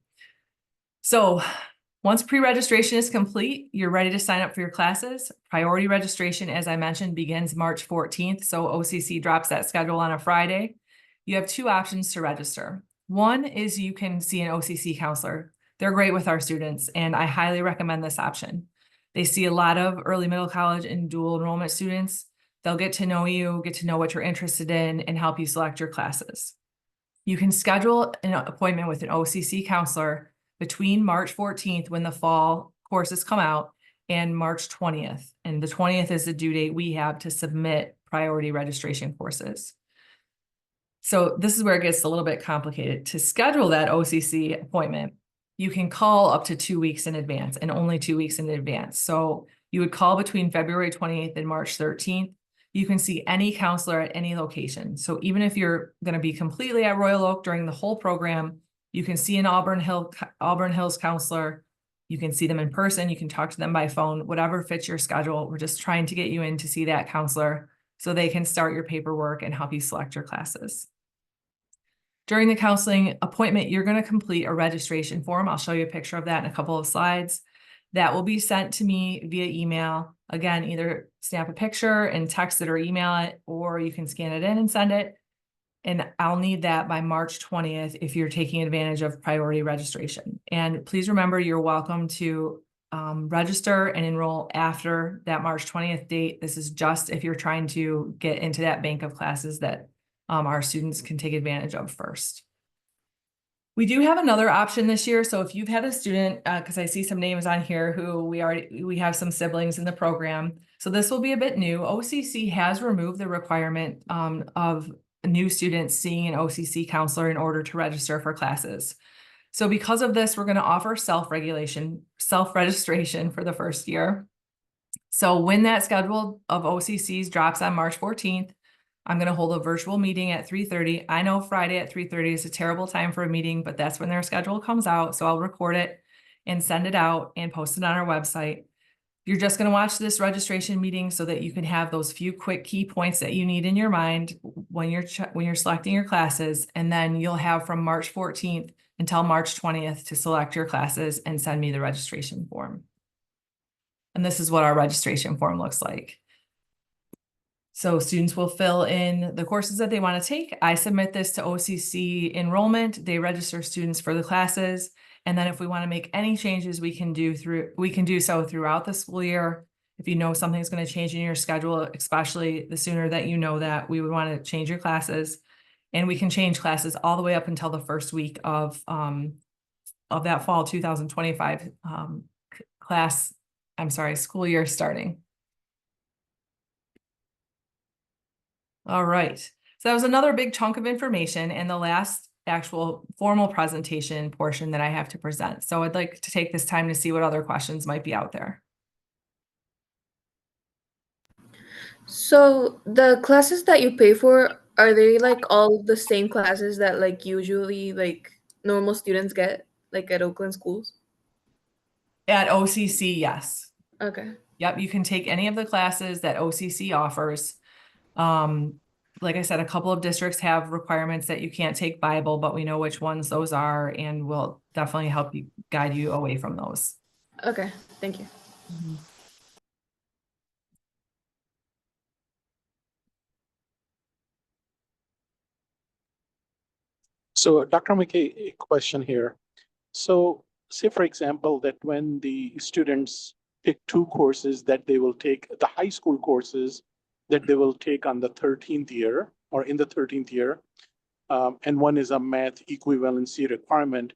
So once pre-registration is complete, you're ready to sign up for your classes. Priority registration, as I mentioned, begins March 14th. So OCC drops that schedule on a Friday. You have 2 options to register. One is you can see an OCC counselor. They're great with our students, and I highly recommend this option. They see a lot of early middle college and dual enrollment students. They'll get to know you, get to know what you're interested in, and help you select your classes. You can schedule an appointment with an OCC counselor between March 14th, when the fall courses come out, and March 20th. And the 20th is the due date we have to submit priority registration courses. So this is where it gets a little bit complicated. To schedule that OCC appointment, you can call up to 2 weeks in advance and only 2 weeks in advance. So you would call between February 28th and March 13th. You can see any counselor at any location. So even if you're going to be completely at Royal Oak during the whole program, you can see an Auburn Hills counselor. You can see them in person. You can talk to them by phone, whatever fits your schedule. We're just trying to get you in to see that counselor so they can start your paperwork and help you select your classes. During the counseling appointment, you're going to complete a registration form. I'll show you a picture of that in a couple of slides. That will be sent to me via email. Again, either snap a picture and text it or email it, or you can scan it in and send it. And I'll need that by March 20th if you're taking advantage of priority registration. And please remember, you're welcome to register and enroll after that March 20th date. This is just if you're trying to get into that bank of classes that our students can take advantage of first. We do have another option this year. So if you've had a student, because I see some names on here who we have some siblings in the program. So this will be a bit new. OCC has removed the requirement of new students seeing an OCC counselor in order to register for classes. So because of this, we're going to offer self-registration for the first year. So when that schedule of OCCs drops on March 14th, I'm going to hold a virtual meeting at 3:30. I know Friday at 3:30 is a terrible time for a meeting, but that's when their schedule comes out. So I'll record it and send it out and post it on our website. You're just going to watch this registration meeting so that you can have those few quick key points that you need in your mind when you're selecting your classes. And then you'll have from March 14th until March 20th to select your classes and send me the registration form. And this is what our registration form looks like. So students will fill in the courses that they want to take. I submit this to OCC enrollment. They register students for the classes. And then if we want to make any changes, we can do so throughout the school year. If you know something's going to change in your schedule, especially the sooner that you know that, we would want to change your classes. And we can change classes all the way up until the first week of that fall 2025 school year starting. All right, so that was another big chunk of information and the last actual formal presentation portion that I have to present. So I'd like to take this time to see what other questions might be out there. So the classes that you pay for, are they like all the same classes that like usually like normal students get like at Oakland schools? At OCC, yes. Okay. Yep, you can take any of the classes that OCC offers. Like I said, a couple of districts have requirements that you can't take Bible, but we know which ones those are, and we'll definitely help you guide you away from those. Okay, thank you. Mm-hmm. So Dr. McKay, a question here. So say, for example, that when the students pick two courses that they will take, the high school courses that they will take on the 13th year or in the 13th year, and one is a math equivalency requirement.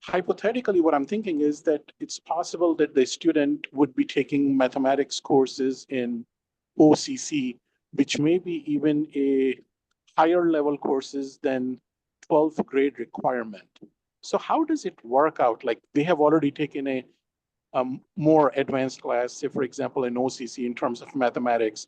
Hypothetically, what I'm thinking is that it's possible that the student would be taking mathematics courses in OCC, which may be even a higher level courses than 12th grade requirement. So how does it work out? Like they have already taken a more advanced class, say for example, in OCC in terms of mathematics,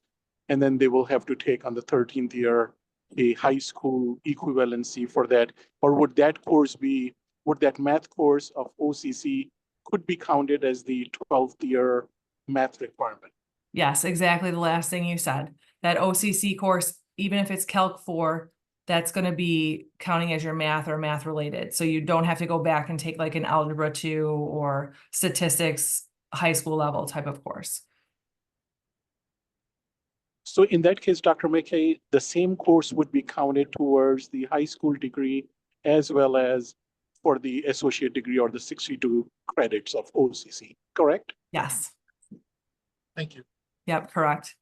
and then they will have to take on the 13th year a high school equivalency for that, or would that math course of OCC could be counted as the 12th year math requirement? Yes, exactly the last thing you said. That OCC course, even if it's Calc 4, that's going to be counting as your math or math related. So you don't have to go back and take like an Algebra 2 or statistics high school level type of course. So in that case, Dr. McKay, the same course would be counted towards the high school degree as well as for the associate degree or the 62 credits of OCC, correct? Yes. Thank you. Yep, correct.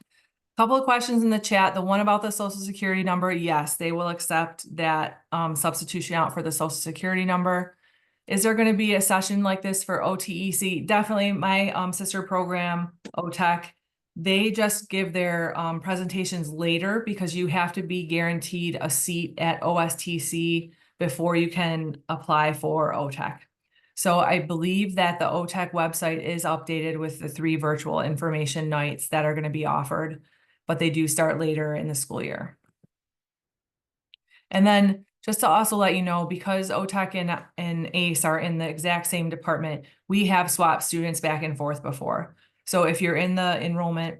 Couple of questions in the chat. The one about the Social Security number, yes, they will accept that substitution out for the Social Security number. Is there going to be a session like this for OTEC? Definitely. My sister program, OTEC, they just give their presentations later because you have to be guaranteed a seat at OSTC before you can apply for OTEC. So I believe that the OTEC website is updated with the 3 virtual information nights that are going to be offered, but they do start later in the school year. And then just to also let you know, because OTEC and ACE are in the exact same department, we have swapped students back and forth before. So if you're in the enrollment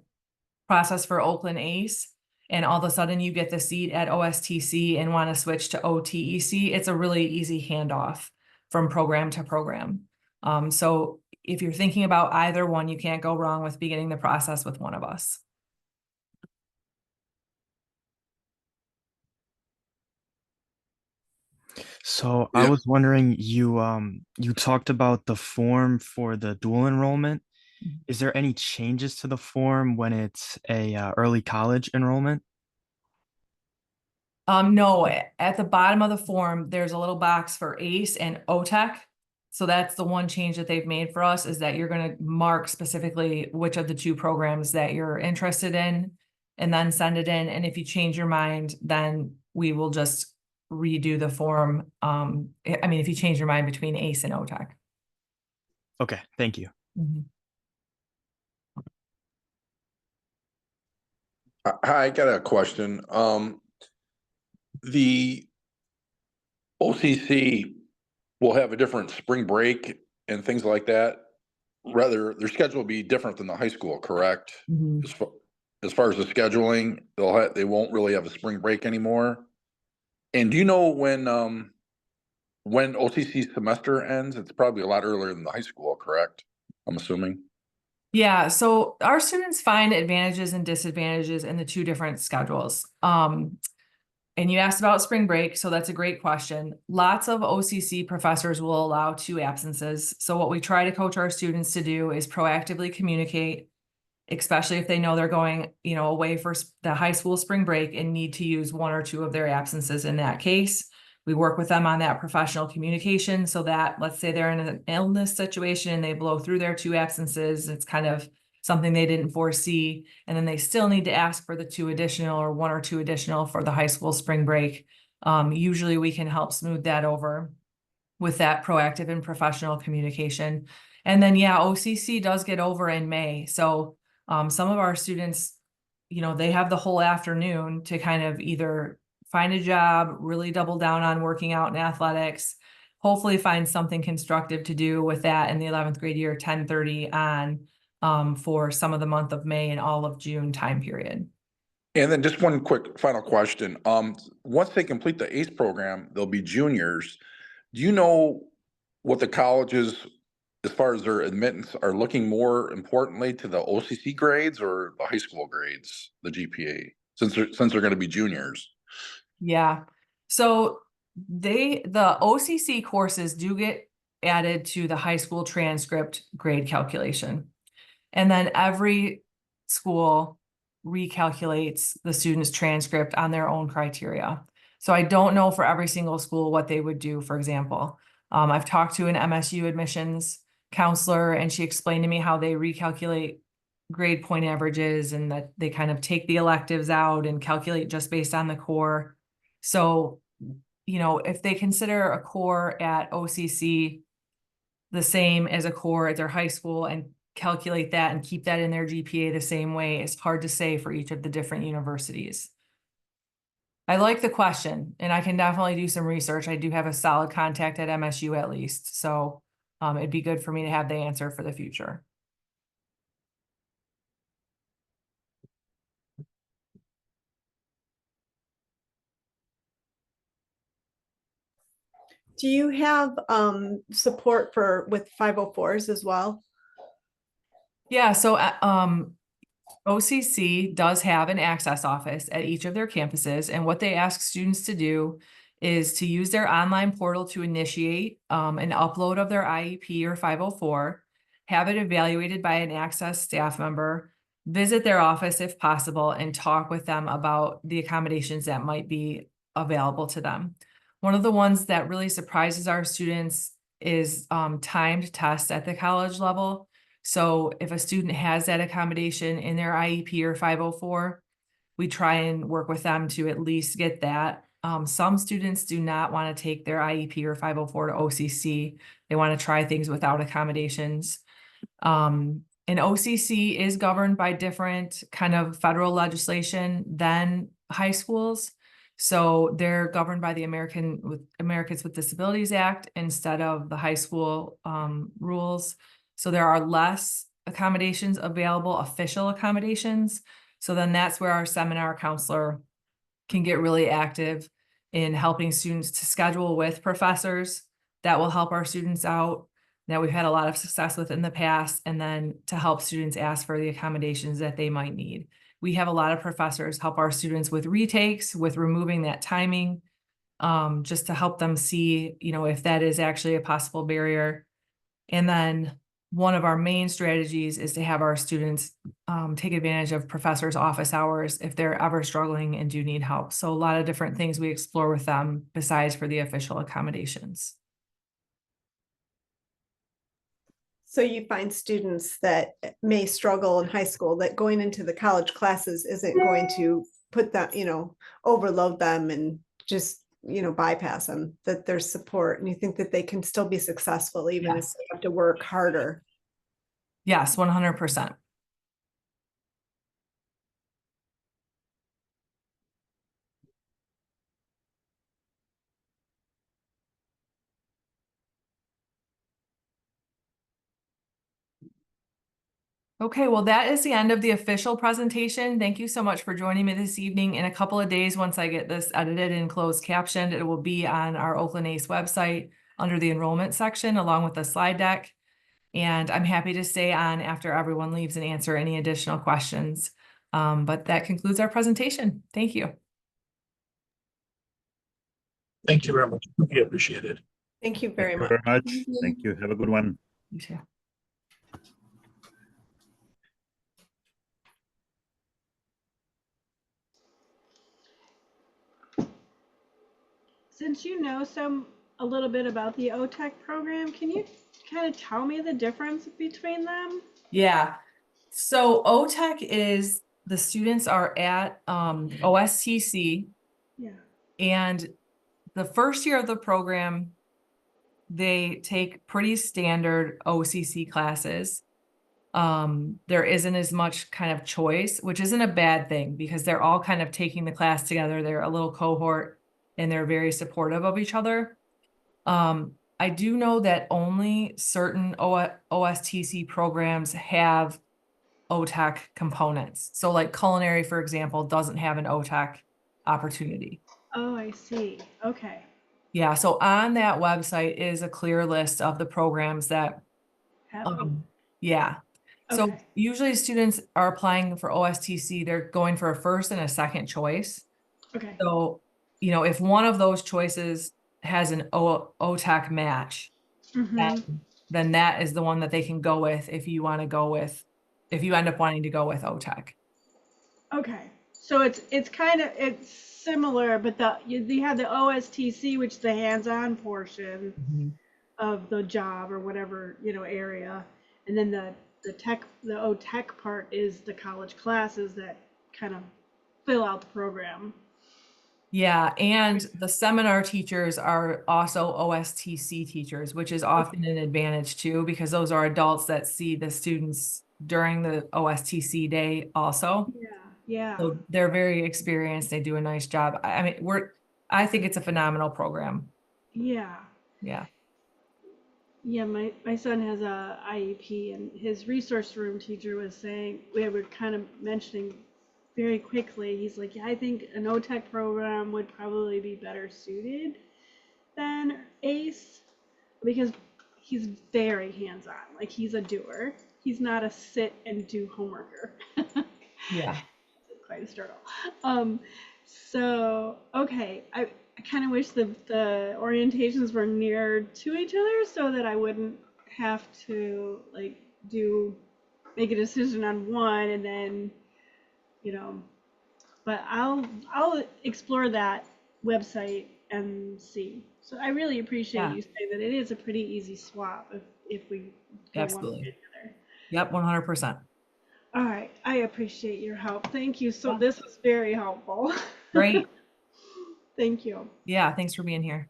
process for Oakland ACE and all of a sudden you get the seat at OSTC and want to switch to OTEC, it's a really easy handoff from program to program. So if you're thinking about either one, you can't go wrong with beginning the process with one of us. So I was wondering, you talked about the form for the dual enrollment. Is there any changes to the form when it's a early college enrollment? No, at the bottom of the form, there's a little box for ACE and OTEC. So that's the one change that they've made for us, is that you're going to mark specifically which of the 2 programs that you're interested in and then send it in. And if you change your mind, then we will just redo the form. I mean, if you change your mind between ACE and OTEC. Okay, thank you. Mhm. I got a question. The OCC will have a different spring break and things like that. Rather, their schedule will be different than the high school, correct? Mhm. As far as the scheduling, they won't really have a spring break anymore. And do you know when OCC semester ends? It's probably a lot earlier than the high school, correct? I'm assuming. Yeah, so our students find advantages and disadvantages in the 2 different schedules. And you asked about spring break, so that's a great question. Lots of OCC professors will allow 2 absences. So what we try to coach our students to do is proactively communicate, especially if they know they're going, away for the high school spring break and need to use 1 or 2 of their absences in that case. We work with them on that professional communication so that, let's say they're in an illness situation and they blow through their 2 absences, it's kind of something they didn't foresee, and then they still need to ask for the 2 additional or 1 or 2 additional for the high school spring break. Usually we can help smooth that over with that proactive and professional communication. And then, yeah, OCC does get over in May. So some of our students, they have the whole afternoon to kind of either find a job, really double down on working out in athletics, hopefully find something constructive to do with that in the 11th grade year, 10:30 on for some of the month of May and all of June time period. And then just one quick final question. Once they complete the ACE program, they'll be juniors. Do you know what the colleges, as far as their admittance, are looking more importantly to the OCC grades or the high school grades, the GPA, since they're going to be juniors? Yeah. So the OCC courses do get added to the high school transcript grade calculation. And then every school recalculates the student's transcript on their own criteria. So I don't know for every single school what they would do, for example. I've talked to an MSU admissions counselor and she explained to me how they recalculate grade point averages and that they kind of take the electives out and calculate just based on the core. So, if they consider a core at OCC the same as a core at their high school and calculate that and keep that in their GPA the same way, it's hard to say for each of the different universities. I like the question and I can definitely do some research. I do have a solid contact at MSU at least. So it'd be good for me to have the answer for the future. Do you have support with 504s as well? Yeah, so OCC does have an access office at each of their campuses, and what they ask students to do is to use their online portal to initiate an upload of their IEP or 504, have it evaluated by an access staff member, visit their office if possible, and talk with them about the accommodations that might be available to them. One of the ones that really surprises our students is timed tests at the college level. So if a student has that accommodation in their IEP or 504, we try and work with them to at least get that. Some students do not want to take their IEP or 504 to OCC. They want to try things without accommodations. And OCC is governed by different kind of federal legislation than high schools. So they're governed by the Americans with Disabilities Act instead of the high school rules. So there are less accommodations available, official accommodations. So then that's where our seminar counselor can get really active in helping students to schedule with professors that will help our students out, that we've had a lot of success with in the past, and then to help students ask for the accommodations that they might need. We have a lot of professors help our students with retakes, with removing that timing, just to help them see, if that is actually a possible barrier. And then one of our main strategies is to have our students take advantage of professors' office hours if they're ever struggling and do need help. So a lot of different things we explore with them besides for the official accommodations. So you find students that may struggle in high school, that going into the college classes isn't going to put that, overload them and just, bypass them, that there's support, and you think that they can still be successful even if Yes. they have to work harder. Yes, 100%. Okay, well, that is the end of the official presentation. Thank you so much for joining me this evening. In a couple of days, once I get this edited and closed captioned, it will be on our Oakland ACE website under the enrollment section, along with the slide deck. And I'm happy to stay on after everyone leaves and answer any additional questions. But that concludes our presentation. Thank you. Thank you very much. We appreciate it. Thank you very much. Very much. Thank you. Have a good one. You too. Since you know a little bit about the OTEC program, can you kind of tell me the difference between them? Yeah. So OTEC is the students are at OSTC, Yeah. and the first year of the program, they take pretty standard OCC classes. There isn't as much kind of choice, which isn't a bad thing because they're all kind of taking the class together. They're a little cohort and they're very supportive of each other. I do know that only certain OSTC programs have OTEC components. So like culinary, for example, doesn't have an OTEC opportunity. Oh, I see. Okay. Yeah, so on that website is a clear list of the programs that, yeah. So Okay. usually students are applying for OSTC, they're going for a first and a second choice. Okay. So, if one of those choices has an OTEC match, then that is the one that they can go with if you end up wanting to go with OTEC. Okay. So it's similar, but you have the OSTC, which is the hands-on portion of the job or whatever, area. And then the OTEC part is the college classes that kind of fill out the program. Yeah, and the seminar teachers are also OSTC teachers, which is often an advantage too, because those are adults that see the students during the OSTC day also. Yeah. So they're very experienced. They do a nice job. I think it's a phenomenal program. Yeah. Yeah. Yeah, my son has a IEP, and his resource room teacher was saying, we were kind of mentioning very quickly, he's like, yeah, I think an OTEC program would probably be better suited than ACE because he's very hands-on. Like, he's a doer. He's not a sit and do homeworker. Yeah. It's quite a struggle. So, okay, I kind of wish the orientations were near to each other so that I wouldn't have to make a decision on one and then, but I'll explore that website NC. So I really appreciate Yeah. you saying that it is a pretty easy swap if we put one Absolutely. together. Yep, 100%. All right, I appreciate your help. Thank you. So Yeah. this was very helpful. Great. Thank you. Yeah, thanks for being here.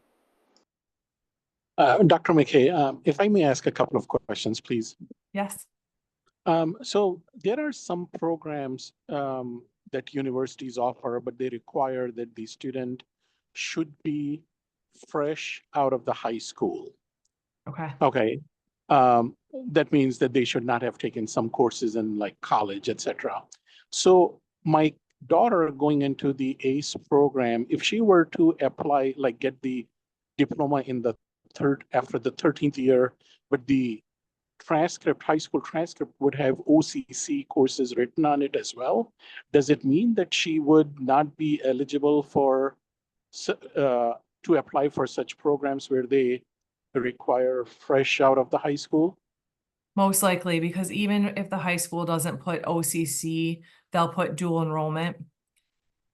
Dr. McKay, if I may ask a couple of questions, please. Yes. So there are some programs that universities offer, but they require that the student should be fresh out of the high school. Okay. Okay. That means that they should not have taken some courses in like college, etc. So my daughter going into the ACE program, if she were to apply, like get the diploma in the after the 13th year, but the transcript, high school transcript would have OCC courses written on it as well, does it mean that she would not be eligible for to apply for such programs where they require fresh out of the high school? Most likely, because even if the high school doesn't put OCC, they'll put dual enrollment.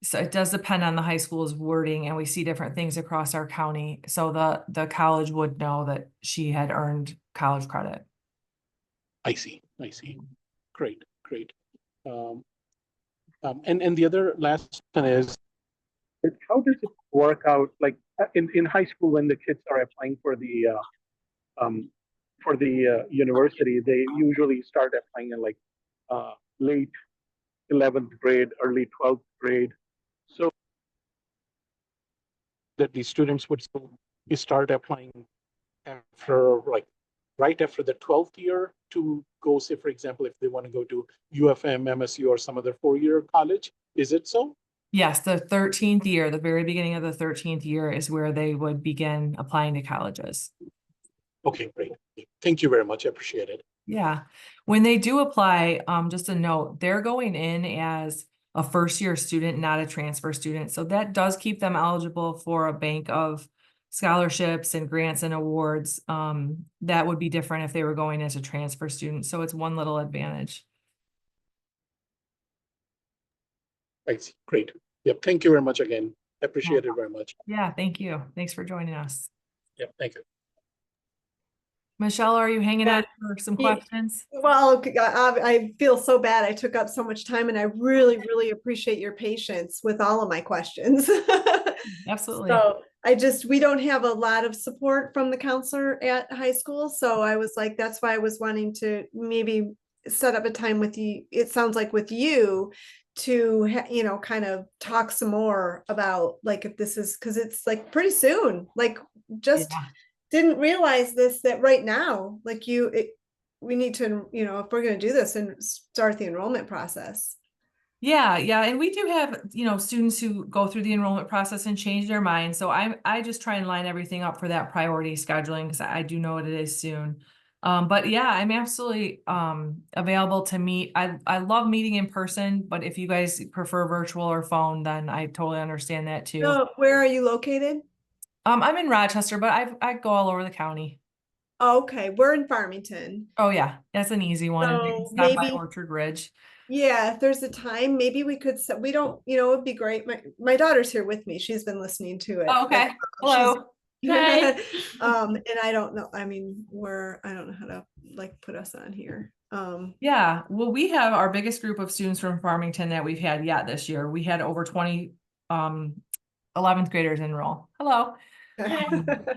So it does depend on the high school's wording, and we see different things across our county. So the college would know that she had earned college credit. I see. Great. And the other last one is, how does it work out? Like in high school, when the kids are applying for the university, they usually start applying in like late 11th grade, early 12th grade. So that the students would start applying after like right after the 12th year to go, say, for example, if they want to go to UFM, MSU, or some other 4-year college. Is it so? Yes, the 13th year, the very beginning of the 13th year is where they would begin applying to colleges. Okay, great. Thank you very much. I appreciate it. Yeah. When they do apply, just a note, they're going in as a first-year student, not a transfer student. So that does keep them eligible for a bank of scholarships and grants and awards. That would be different if they were going as a transfer student. So it's one little advantage. I see. Great. Yep. Thank you very much again. I appreciate it very much. Yeah, thank you. Thanks for joining us. Yep. Thank you. Michelle, are you hanging on for some questions? Well, I feel so bad. I took up so much time, and I really, really appreciate your patience with all of my questions. Absolutely. So we don't have a lot of support from the counselor at high school. So I was like, that's why I was wanting to maybe set up a time with you. It sounds like with you to, kind of talk some more about like, if this is, cause it's like pretty soon, like just didn't realize that right now, like we need to, if we're going to do this and start the enrollment process. Yeah. And we do have, students who go through the enrollment process and change their mind. So I just try and line everything up for that priority scheduling, because I do know what it is soon. But yeah, I'm absolutely available to meet. I love meeting in person, but if you guys prefer virtual or phone, then I totally understand that too. So where are you located? I'm in Rochester, but I go all over the county. Okay, we're in Farmington. Oh yeah, that's an easy one. So And stop by maybe Orchard Ridge. Yeah, if there's a time, maybe we could we don't, it'd be great. My daughter's here with me. She's been listening to it. Oh, okay. Hello. Hey. And I don't know. I mean, I don't know how to like put us on here. Yeah, well, we have our biggest group of students from Farmington that we've had yet this year. We had over 20 11th graders enroll. Hello.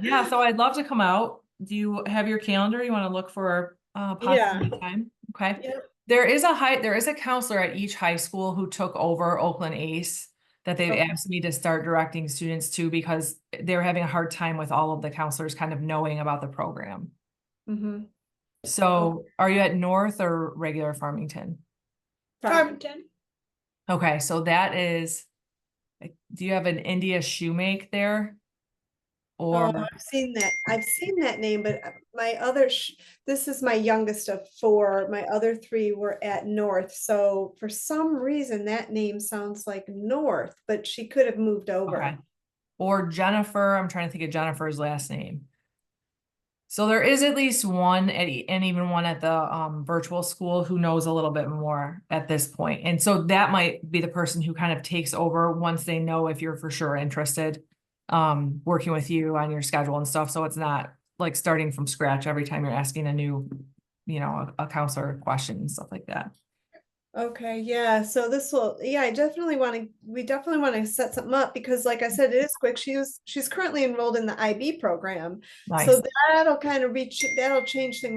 Yeah, so I'd love to come out. Do you have your calendar? You want to look for possible time? Okay. Yep. There is a counselor at each high school who took over Oakland ACE that they've asked me to start directing students to, because they're having a hard time with all of the counselors kind of knowing about the program. Mm-hmm. So are you at North or regular Farmington? Farmington. Okay, so that is, do you have an India Shoemake there? Or I've seen that name, but my other this is my youngest of 4. My other 3 were at North. So for some reason that name sounds like North, but she could have moved over. Okay. Or Jennifer, I'm trying to think of Jennifer's last name. So there is at least one and even one at the virtual school who knows a little bit more at this point. And so that might be the person who kind of takes over once they know if you're for sure interested. working with you on your schedule and stuff. So it's not like starting from scratch every time you're asking a new, you know, a counselor question and stuff like that. Okay, yeah, so this will, yeah, we definitely want to set something up because like I said, it is quick. She's currently enrolled in the IB program. Nice. So that'll kind of that'll change things